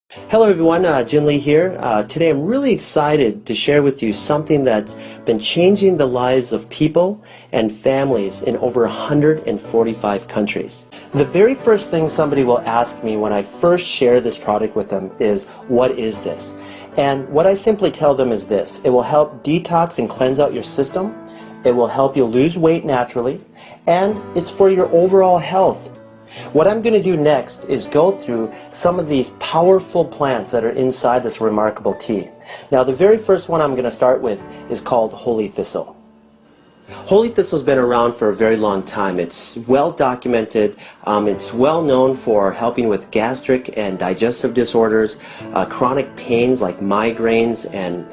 Hello everyone, Jin Lee here. Today I'm really excited to share with you something that's been changing the lives of people and families in over 145 countries. The very first thing somebody will ask me when I first share this product with them is, what is this? And what I simply tell them is this: it will help detox and cleanse out your system, it will help you lose weight naturally, and it's for your overall health. What I'm going to do next is go through some of these powerful plants that are inside this remarkable tea. Now, the very first one I'm going to start with is called holy thistle. Holy thistle's been around for a very long time. It's well documented. It's well known for helping with gastric and digestive disorders, chronic pains like migraines and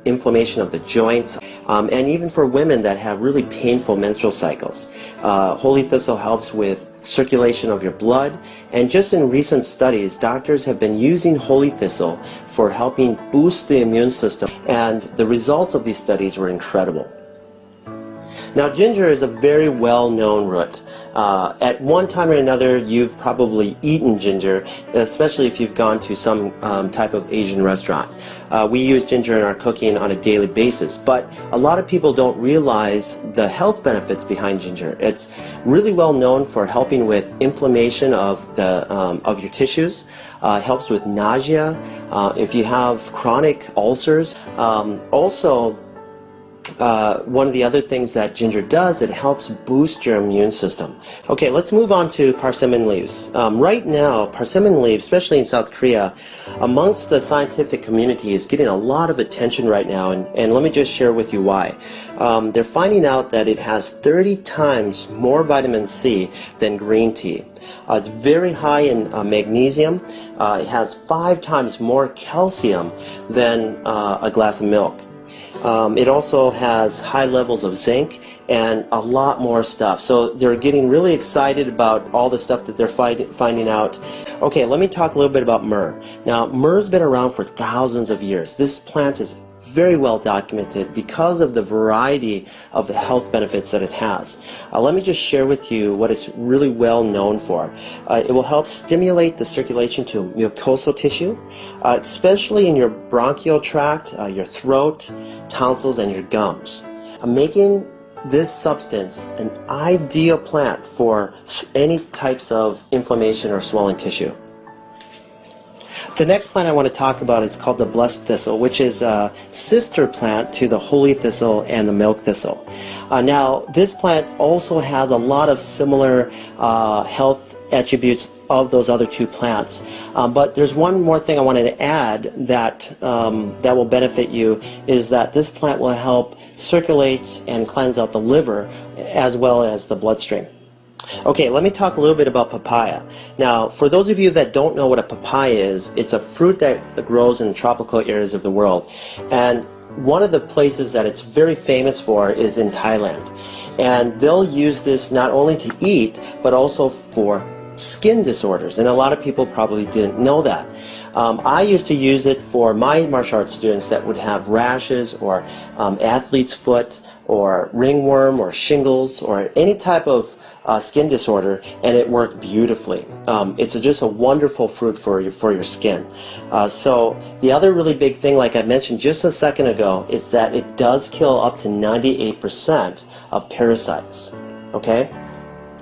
inflammation of the joints, and even for women that have really painful menstrual cycles. Holy thistle helps with circulation of your blood, and just in recent studies, doctors have been using holy thistle for helping boost the immune system, and the results of these studies were incredible. Now, ginger is a very well-known root. At one time or another, you've probably eaten ginger, especially if you've gone to some type of Asian restaurant. We use ginger in our cooking on a daily basis, but a lot of people don't realize the health benefits behind ginger. It's really well known for helping with inflammation of your tissues, helps with nausea, if you have chronic ulcers. One of the other things that ginger does, it helps boost your immune system. Okay, let's move on to persimmon leaves. Right now, persimmon leaves, especially in South Korea, amongst the scientific community, is getting a lot of attention right now, and let me just share with you why. They're finding out that it has 30 times more vitamin C than green tea. It's very high in magnesium. It has 5 times more calcium than a glass of milk. It also has high levels of zinc and a lot more stuff. So they're getting really excited about all the stuff that they're finding out. Okay, let me talk a little bit about myrrh. Now, myrrh's been around for thousands of years. This plant is very well documented because of the variety of the health benefits that it has. Let me just share with you what it's really well known for. It will help stimulate the circulation to mucosal tissue, especially in your bronchial tract, your throat, tonsils, and your gums, making this substance an ideal plant for any types of inflammation or swelling tissue. The next plant I want to talk about is called the blessed thistle, which is a sister plant to the holy thistle and the milk thistle. Now, this plant also has a lot of similar health attributes of those other two plants. But there's one more thing I wanted to add that will benefit you, is that this plant will help circulate and cleanse out the liver as well as the bloodstream. Okay, let me talk a little bit about papaya. Now, for those of you that don't know what a papaya is, it's a fruit that grows in tropical areas of the world. And one of the places that it's very famous for is in Thailand. And they'll use this not only to eat, but also for skin disorders. And a lot of people probably didn't know that. I used to use it for my martial arts students that would have rashes or athlete's foot or ringworm or shingles or any type of skin disorder, and it worked beautifully. It's just a wonderful fruit for your skin. So the other really big thing, like I mentioned just a second ago, is that it does kill up to 98% of parasites. Okay?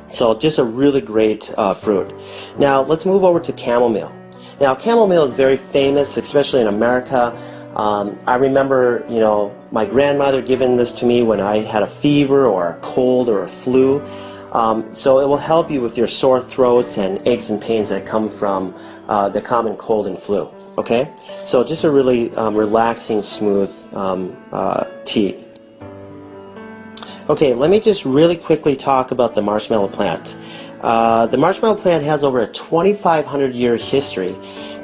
So just a really great fruit. Now let's move over to chamomile. Now, chamomile is very famous, especially in America. I remember, my grandmother giving this to me when I had a fever or a cold or a flu. So it will help you with your sore throats and aches and pains that come from the common cold and flu. Okay? So just a really relaxing, smooth tea. Okay, let me just really quickly talk about the marshmallow plant. The marshmallow plant has over a 2,500-year history,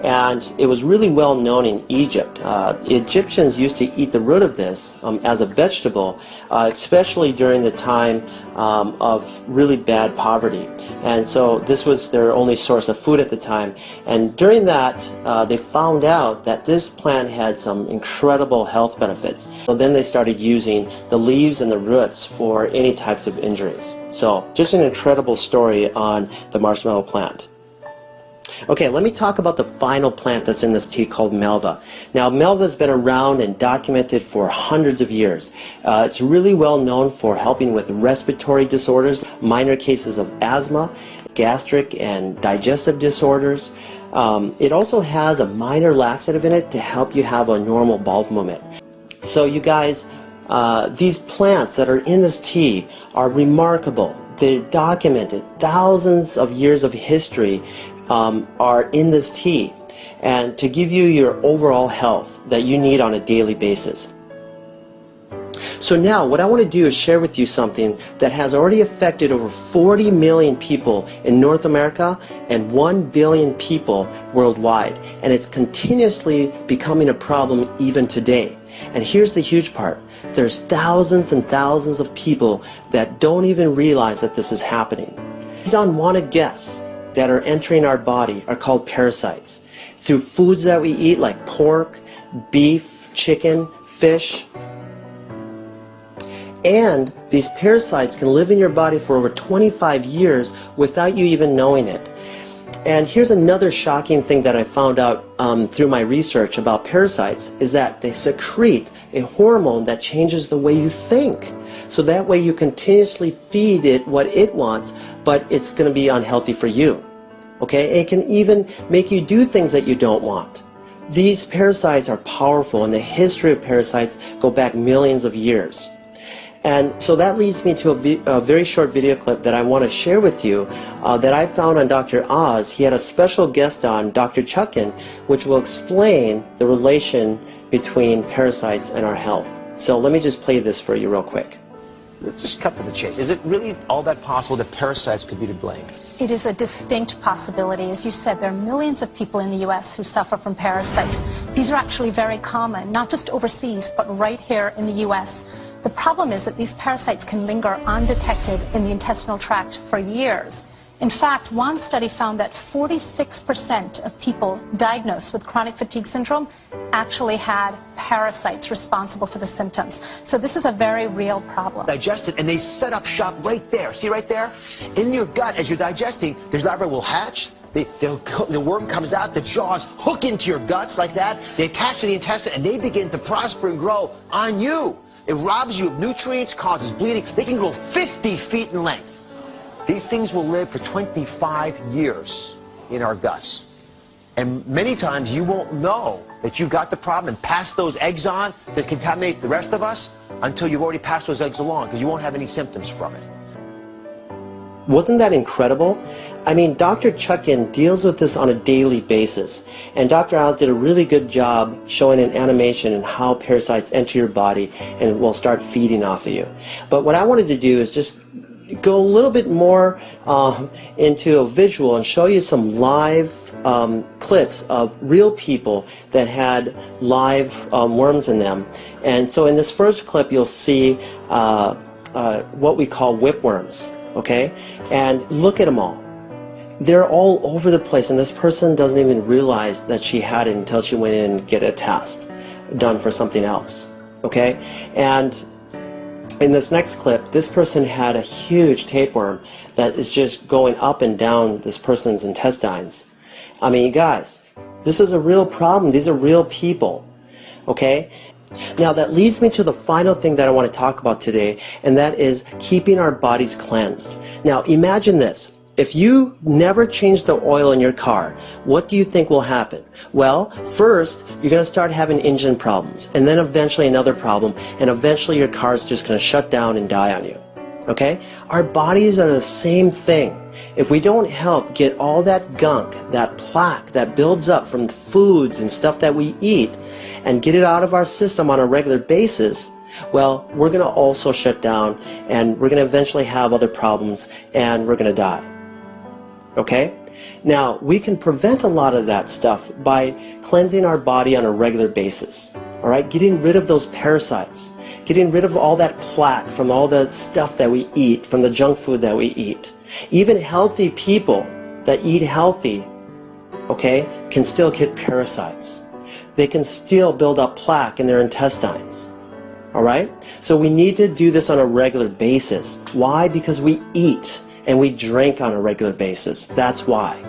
and it was really well known in Egypt. Egyptians used to eat the root of this as a vegetable, especially during the time of really bad poverty. And so this was their only source of food at the time. And during that, they found out that this plant had some incredible health benefits. So then they started using the leaves and the roots for any types of injuries. So just an incredible story on the marshmallow plant. Okay, let me talk about the final plant that's in this tea called Melva. Now, Melva has been around and documented for hundreds of years. It's really well known for helping with respiratory disorders, minor cases of asthma, gastric and digestive disorders. It also has a minor laxative in it to help you have a normal bowel movement. So you guys, these plants that are in this tea are remarkable. They're documented. Thousands of years of history are in this tea, and to give you your overall health that you need on a daily basis. So now what I want to do is share with you something that has already affected over 40 million people in North America and 1 billion people worldwide, and it's continuously becoming a problem even today. And here's the huge part. There's thousands and thousands of people that don't even realize that this is happening. These unwanted guests that are entering our body are called parasites. Through foods that we eat like pork, beef, chicken, fish. And these parasites can live in your body for over 25 years without you even knowing it. And here's another shocking thing that I found out through my research about parasites, is that they secrete a hormone that changes the way you think. So that way you continuously feed it what it wants, but it's going to be unhealthy for you. Okay? It can even make you do things that you don't want. These parasites are powerful, and the history of parasites go back millions of years. And so that leads me to a very short video clip that I want to share with you that I found on Dr. Oz. He had a special guest on, Dr. Chuckin, which will explain the relation between parasites and our health. So let me just play this for you real quick. Let's just cut to the chase. Is it really all that possible that parasites could be to blame? It is a distinct possibility. As you said, there are millions of people in the U.S. who suffer from parasites. These are actually very common, not just overseas, but right here in the U.S. The problem is that these parasites can linger undetected in the intestinal tract for years. In fact, one study found that 46% of people diagnosed with chronic fatigue syndrome actually had parasites responsible for the symptoms. So this is a very real problem. Digest it, and they set up shop right there. See right there? In your gut, as you're digesting, there's larvae will hatch. The worm comes out, the jaws hook into your guts like that. They attach to the intestine, and they begin to prosper and grow on you. It robs you of nutrients, causes bleeding. They can grow 50 feet in length. These things will live for 25 years in our guts. And many times you won't know that you got the problem and pass those eggs on that contaminate the rest of us until you've already passed those eggs along, because you won't have any symptoms from it. Wasn't that incredible? I mean, Dr. Chuckin deals with this on a daily basis, and Dr. Oz did a really good job showing an animation and how parasites enter your body and will start feeding off of you. But what I wanted to do is just go a little bit more into a visual and show you some live clips of real people that had live worms in them. And so in this first clip you'll see what we call whipworms. Okay, and look at them all. They're all over the place, and this person doesn't even realize that she had it until she went in and get a test done for something else. Okay, and in this next clip, this person had a huge tapeworm that is just going up and down this person's intestines. I mean, guys, this is a real problem. These are real people. Okay. Now that leads me to the final thing that I want to talk about today, and that is keeping our bodies cleansed. Now imagine this. If you never change the oil in your car, what do you think will happen? Well, first, you're going to start having engine problems, and then eventually another problem, and eventually your car is just going to shut down and die on you. Okay? Our bodies are the same thing. If we don't help get all that gunk, that plaque that builds up from the foods and stuff that we eat, and get it out of our system on a regular basis, well, we're going to also shut down, and we're going to eventually have other problems, and we're going to die. Okay? Now, we can prevent a lot of that stuff by cleansing our body on a regular basis. All right? Getting rid of those parasites. Getting rid of all that plaque from all the stuff that we eat, from the junk food that we eat. Even healthy people that eat healthy, okay, can still get parasites. They can still build up plaque in their intestines. All right? So we need to do this on a regular basis. Why? Because we eat and we drink on a regular basis. That's why.